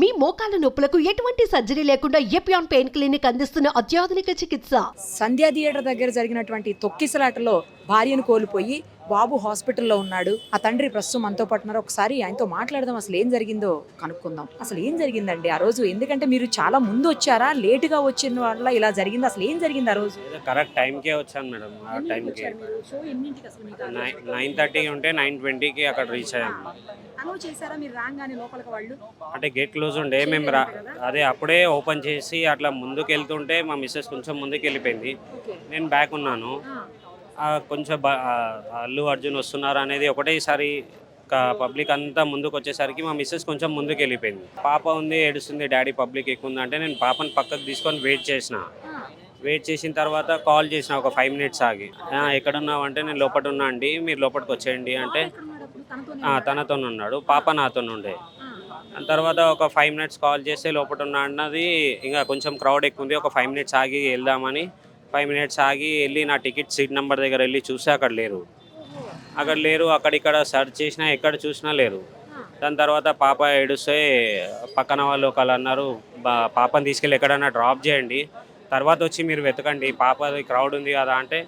మీ మోకాల నొప్పులకు ఎటువంటి సర్జరీ లేకుండా ఎపియాన్ పెయిన్ క్లినిక్ అందిస్తున్న అత్యాధునిక చికిత్స. సంధ్యా థియేటర్ దగ్గర జరిగినటువంటి తొక్కిసలాటలో భార్యను కోల్పోయి బాబు హాస్పిటల్లో ఉన్నాడు. ఆ తండ్రి ప్రస్తుతం మనతో పాటు ఉన్నారు. ఒకసారి ఆయనతో మాట్లాడదాం, అసలు ఏం జరిగిందో కనుక్కుందాం. అసలు ఏం జరిగిందండి ఆ రోజు? ఎందుకంటే మీరు చాలా ముందు వచ్చారా, లేటుగా వచ్చిన వల్ల ఇలా జరిగింది? అసలు ఏం జరిగింది ఆ రోజు? కరెక్ట్ టైంకే వచ్చాను మేడం. ఆ టైంకి 9:30 ఉంటే 9:20కి అక్కడ రీచ్ అయ్యాము. అంటే గేట్ క్లోజ్ ఉండే మేము అదే అప్పుడే ఓపెన్ చేసి అట్లా ముందుకు వెళ్తుంటే మా మిస్సెస్ కొంచెం ముందుకు వెళ్ళిపోయింది. నేను బ్యాక్ ఉన్నాను. కొంచెం అల్లు అర్జున్ వస్తున్నారు అనేది ఒకటేసారి పబ్లిక్ అంతా ముందుకు వచ్చేసరికి మా మిస్సెస్ కొంచెం ముందుకు వెళ్ళిపోయింది. పాప ఉంది, ఏడుస్తుంది, డాడీ పబ్లిక్ ఎక్కువ ఉంది అంటే నేను పాపని పక్కకు తీసుకొని వెయిట్ చేసిన తర్వాత కాల్ చేసిన ఒక 5 minutes ఆగి, ఎక్కడున్నావు అంటే నేను లోపల ఉన్నా అండి, మీరు లోపలికి వచ్చేయండి అంటే తనతో ఉన్నాడు, పాప నాతో ఉండే. తర్వాత ఒక 5 minutes కాల్ చేస్తే లోపల ఉన్నా అన్నది. ఇంకా కొంచెం క్రౌడ్ ఎక్కువ ఉంది, ఒక 5 minutes ఆగి వెళ్దామని 5 minutes ఆగి వెళ్ళి నా టికెట్ సీట్ నెంబర్ దగ్గర వెళ్ళి చూస్తే అక్కడ లేరు. అక్కడిక్కడ సెర్చ్ చేసినా ఎక్కడ చూసినా లేరు. దాని తర్వాత పాప ఏడుస్తే పక్కన వాళ్ళు ఒకళ్ళు అన్నారు, పాపని తీసుకెళ్ళి ఎక్కడన్నా డ్రాప్ చేయండి, తర్వాత వచ్చి మీరు వెతకండి, పాపది క్రౌడ్ ఉంది కదా అంటే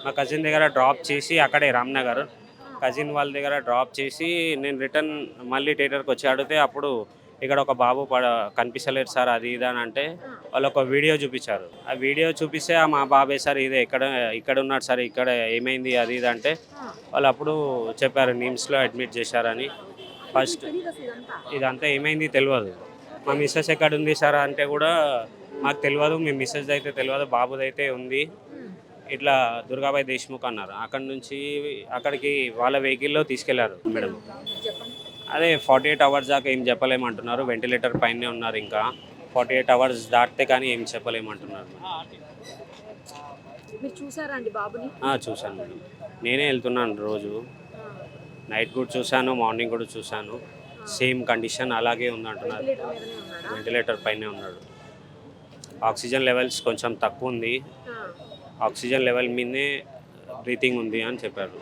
మా కజిన్ దగ్గర డ్రాప్ చేసి, అక్కడే రామ్నగర్ కజిన్ వాళ్ళ దగ్గర డ్రాప్ చేసి నేను రిటర్న్ మళ్ళీ థియేటర్కి వచ్చి అడిగితే అప్పుడు ఇక్కడ ఒక బాబు కనిపించలేరు సార్ అది ఇది అని అంటే వాళ్ళు ఒక వీడియో చూపించారు. ఆ వీడియో చూపిస్తే మా బాబే సార్ ఇదే ఇక్కడ ఉన్నాడు సార్, ఇక్కడ ఏమైంది అది ఇది అంటే వాళ్ళు అప్పుడు చెప్పారు నిమ్స్లో అడ్మిట్ చేశారని. ఫస్ట్ ఇదంతా ఏమైంది తెలియదు. మా మిస్సెస్ ఎక్కడ ఉంది సార్ అంటే కూడా మాకు తెలియదు, మీ మిస్సెస్ అయితే తెలియదు, బాబుది అయితే ఉంది, ఇట్లా దుర్గాబాయ్ దేశ్ముఖ్ అన్నారు. అక్కడ నుంచి అక్కడికి వాళ్ళ వెహికల్లో తీసుకెళ్లారు మేడం. అదే 48 hours దాకా ఏం చెప్పలేమంటున్నారు, వెంటిలేటర్ పైనే ఉన్నారు, ఇంకా 48 hours దాటితే కానీ ఏం చెప్పలేమంటున్నారు. చూశాను మేడం, నేనే వెళ్తున్నాను రోజు. నైట్ కూడా చూశాను, మార్నింగ్ కూడా చూశాను, సేమ్ కండిషన్ అలాగే ఉందంటున్నారు. వెంటిలేటర్ పైనే ఉన్నాడు. ఆక్సిజన్ లెవెల్స్ కొంచెం తక్కువ ఉంది, ఆక్సిజన్ లెవెల్ మీదే బ్రీతింగ్ ఉంది అని చెప్పారు.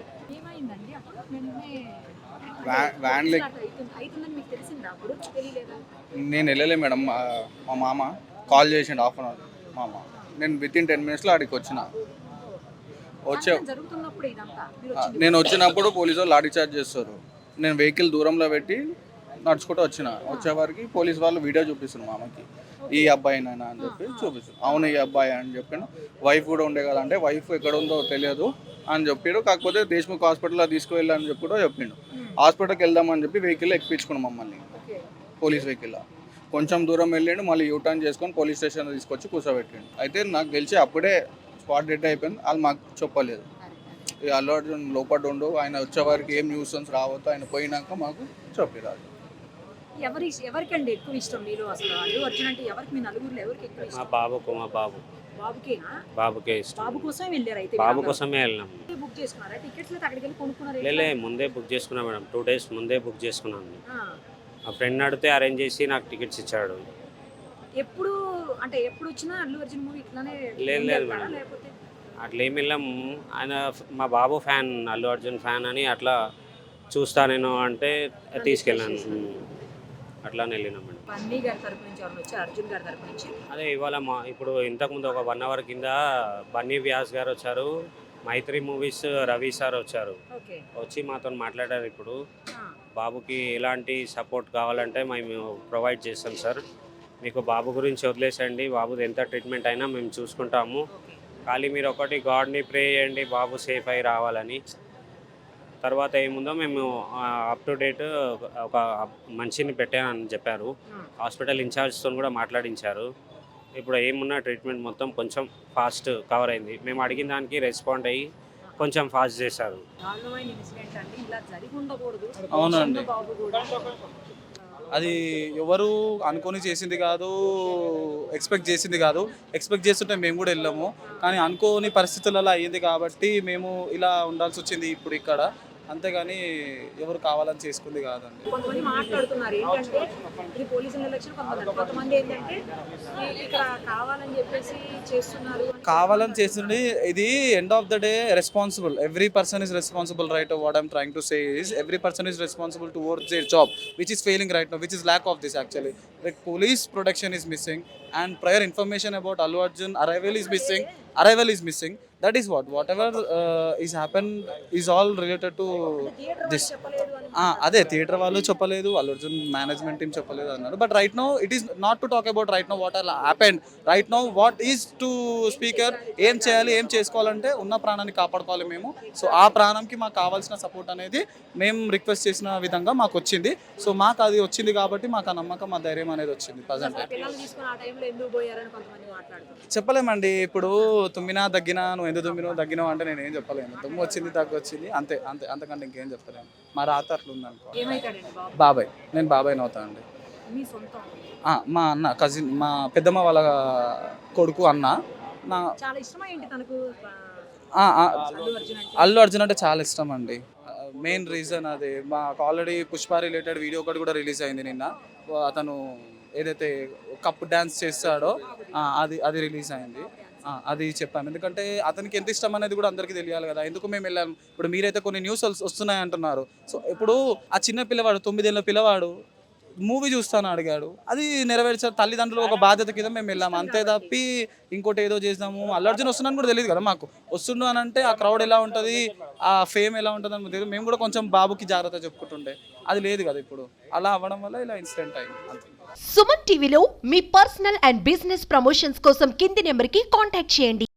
నేను వెళ్ళలే మేడం, మా మామ కాల్ చేసిండు హాఫ్ అన్ అవర్ మామ. నేను వితిన్ 10 minutesలో అక్కడికి నేను వచ్చినప్పుడు పోలీసు వాళ్ళు లాఠీ చార్జ్ చేస్తారు. నేను వెహికల్ దూరంలో పెట్టి నడుచుకుంటూ వచ్చేవారికి పోలీసు వాళ్ళు వీడియో చూపిస్తున్నారు మామకి, ఈ అబ్బాయినైనా అని చెప్పి చూపిస్తారు. అవును ఈ అబ్బాయి అని చెప్పాను. వైఫ్ కూడా ఉండే కదా అంటే వైఫ్ ఎక్కడ ఉందో తెలియదు అని చెప్పాడు. కాకపోతే దేశ్ముఖ్ హాస్పిటల్లో తీసుకువెళ్ళని చెప్పి కూడా చెప్పిండు. హాస్పిటల్కి వెళ్దామని చెప్పి వెహికల్ ఎక్కించుకున్నాం మమ్మల్ని, పోలీస్ వెహికల్లో. కొంచెం దూరం వెళ్ళిండు, మళ్ళీ యూటర్న్ చేసుకొని పోలీస్ స్టేషన్ తీసుకొచ్చి కూర్చోబెట్టిండు. అయితే నాకు తెలిసి అప్పుడే స్పాట్ డెడ్ అయిపోయింది. వాళ్ళు మాకు చెప్పలేదు. ఇక అల్లు అర్జున్ లోపల ఉండు, ఆయన వచ్చేవారికి ఏం న్యూసెన్స్ రావద్దు, ఆయన పోయినాక మాకు చెప్పారు. ఎవరికండి ఎక్కువ ఇష్టం మీరు? అసలు అల్లు అర్జున్ అంటే ఎవరికి, మీ నలుగురిలో ఎవరికి ఎక్కువ ఇష్టం? బాబుకే ఇష్టం. బాబు కోసమే వెళ్ళారు అయితే? బాబు కోసమే వెళ్ళినాం. బుక్ చేసుకున్నారా టికెట్స్? అక్కడికి వెళ్ళి కొనుక్కున్నారా? ముందే బుక్ చేసుకున్నా మేడం, 2 days ముందే బుక్ చేసుకున్నాను. మా ఫ్రెండ్ అడిగితే అరేంజ్ చేసి నాకు టికెట్స్ ఇచ్చాడు. ఎప్పుడు వచ్చినా అల్లు అర్జున్ మూవీ ఇట్లానే? లేదు మేడం, అట్లా ఏమి వెళ్ళాము. ఆయన మా బాబు ఫ్యాన్, అల్లు అర్జున్ ఫ్యాన్ అని అట్లా చూస్తా నేను అంటే తీసుకెళ్ళాను, అట్లానే వెళ్ళినాం మేడం. బన్నీ గారి తరపు నుంచి ఎవరు వచ్చారు? అర్జున్ గారి తరపు నుంచి? అదే ఇవాళ ఇప్పుడు ఇంతకుముందు ఒక 1 hour కింద బన్నీ వ్యాస్ గారు వచ్చారు, మైత్రి మూవీస్ రవి సార్ వచ్చారు, వచ్చి మాతో మాట్లాడారు. ఇప్పుడు బాబుకి ఎలాంటి సపోర్ట్ కావాలంటే మేము ప్రొవైడ్ చేస్తాం సార్, మీకు బాబు గురించి వదిలేసండి, బాబుది ఎంత ట్రీట్మెంట్ అయినా మేము చూసుకుంటాము, ఖాళీ మీరు ఒకటి గాడ్ని ప్రే చేయండి బాబు సేఫ్ అయి రావాలని. తర్వాత ఏముందో మేము అప్ టు డేట్ ఒక మనిషిని పెట్టానని చెప్పారు. హాస్పిటల్ ఇన్ఛార్జ్తో కూడా మాట్లాడించారు. ఇప్పుడు ఏమున్నా ట్రీట్మెంట్ మొత్తం కొంచెం ఫాస్ట్ కవర్ అయింది. మేము అడిగిన దానికి రెస్పాండ్ అయ్యి కొంచెం ఫాస్ట్ చేశారు. అవునండి, అది ఎవరు అనుకొని చేసింది కాదు, ఎక్స్పెక్ట్ చేసింది కాదు. ఎక్స్పెక్ట్ చేస్తుంటే మేము కూడా వెళ్ళాము, కానీ అనుకోని పరిస్థితులలో అయ్యింది కాబట్టి మేము ఇలా ఉండాల్సి వచ్చింది. ఇప్పుడు ఇక్కడ అంతేగాని ఎవరు కావాలని చేసుకుంది కాదండి. కొంతమంది మాట్లాడుతున్నారు ఏంటంటే ఇది పోలీసుల ఎలక్షన్, కొంతమంది ఏంటంటే ఇక్కడ కావాలని చెప్పేసి చేస్తున్నారు కావాలని చేస్తుంది. ఇది end of the day responsible, every person is responsible right. What I'm trying to say is every person is responsible towards their job which is failing right now, which is lack of this actually. Like police protection is missing and prior information about Allu Arjun arrival is missing. That is whatever is happened is all related to this. అదే theatre వాళ్ళు చెప్పలేదు, Allu Arjun management team చెప్పలేదు అన్నారు. But right now it is not to talk about right now what are happened. Right now what is to speaker ఏం చేయాలి, ఏం చేసుకోవాలంటే ఉన్న ప్రాణాన్ని కాపాడుకోవాలి మేము. సో ఆ ప్రాణంకి మాకు కావాల్సిన సపోర్ట్ అనేది మేము రిక్వెస్ట్ చేసిన విధంగా మాకు వచ్చింది. సో మాకు అది వచ్చింది కాబట్టి మాకు ఆ నమ్మకం, ఆ ధైర్యం అనేది వచ్చింది. ప్రజెంట్ చెప్పలేమండి. ఇప్పుడు తుమ్మినా దగ్గినా, నువ్వు ఎందుకు దగ్గినావు అంటే నేను ఏం చెప్పలేను. తుమ్ము వచ్చింది, దగ్గు వచ్చింది, అంతే అంతే, అంతకంటే ఇంకేం చెప్పలేను. మా రాత అట్లా ఉందనుకో. బాబాయ్, నేను బాబాయ్ని అవుతానండి. మా అన్న కజిన్, మా పెద్దమ్మ వాళ్ళ కొడుకు అన్న. నా అల్లు అర్జున్ అంటే చాలా ఇష్టం అండి. మెయిన్ రీజన్ అదే. మాకు ఆల్రెడీ పుష్ప రిలేటెడ్ వీడియో ఒకటి కూడా రిలీజ్ అయింది నిన్న. అతను ఏదైతే కప్ డ్యాన్స్ చేస్తాడో అది రిలీజ్ అయింది. అది చెప్పాను, ఎందుకంటే అతనికి ఎంత ఇష్టం అనేది కూడా అందరికీ తెలియాలి కదా. ఎందుకు మేము వెళ్ళాము. ఇప్పుడు మీరైతే కొన్ని న్యూస్ వస్తున్నాయి అంటున్నారు. సో ఇప్పుడు ఆ చిన్న పిల్లవాడు, 9 ఏళ్ళ పిల్లవాడు మూవీ చూస్తాను అడిగాడు, అది నెరవేర్చారు. తల్లిదండ్రులు ఒక బాధ్యత కింద మేము వెళ్ళాము, అంతే తప్పి ఇంకోటి ఏదో చేసాము. అల్లు అర్జున్ వస్తున్నాను కూడా తెలియదు కదా మాకు. వస్తుండు అని అంటే ఆ క్రౌడ్ ఎలా ఉంటుంది, ఆ ఫేమ్ ఎలా ఉంటుంది అని తెలియదు. మేము కూడా కొంచెం బాబుకి జాగ్రత్త చెప్పుకుంటుండే, అది లేదు కదా ఇప్పుడు. అలా అవ్వడం వల్ల ఇలా ఇన్సిడెంట్ అయింది అంతే. సుమన్ టీవీలో మీ పర్సనల్ అండ్ బిజినెస్ ప్రమోషన్స్ కోసం కింది నెంబర్కి కాంటాక్ట్ చేయండి.